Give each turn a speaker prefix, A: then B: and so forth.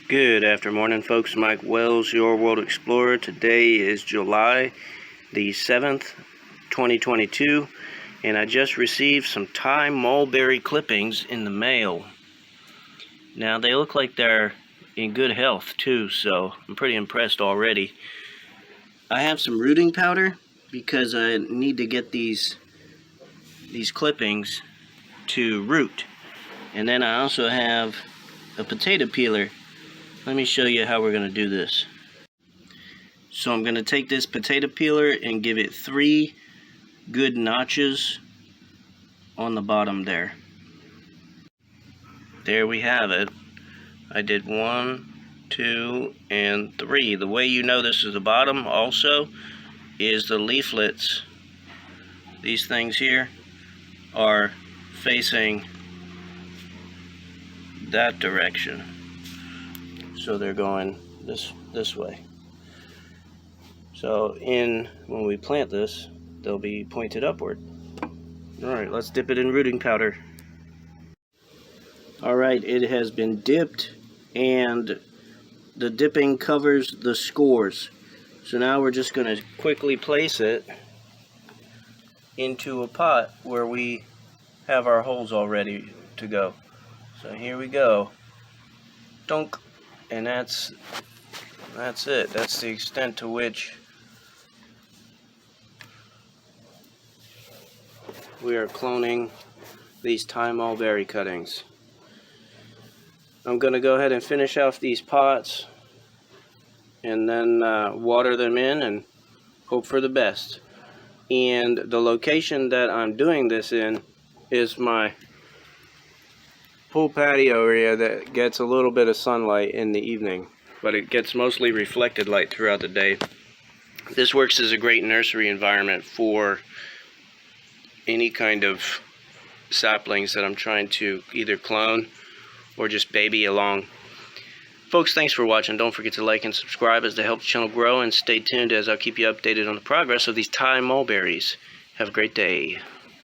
A: Good afternoon, folks. Mike Wells, your World Explorer. Today is July the 7th, 2022, and I just received some Thai mulberry clippings in the mail. Now, they look like they're in good health, too, so I'm pretty impressed already. I have some rooting powder because I need to get these clippings to root. And then I also have a potato peeler. Let me show you how we're going to do this. So I'm going to take this potato peeler and give it 3 good notches on the bottom there. There we have it. I did 1, 2, and 3. The way you know this is the bottom also is the leaflets. These things here are facing that direction. So they're going this way. So when we plant this, they'll be pointed upward. Alright, let's dip it in rooting powder. Alright, it has been dipped and the dipping covers the scores. So now we're just going to quickly place it into a pot where we have our holes all ready to go. So here we go. Dunk. And that's it. That's the extent to which we are cloning these Thai mulberry cuttings. I'm going to go ahead and finish off these pots and then water them in and hope for the best. And the location that I'm doing this in is my pool patio area that gets a little bit of sunlight in the evening, but it gets mostly reflected light throughout the day. This works as a great nursery environment for any kind of saplings that I'm trying to either clone or just baby along. Folks, thanks for watching. Don't forget to like and subscribe as to help the channel grow, and stay tuned as I'll keep you updated on the progress of these Thai mulberries. Have a great day.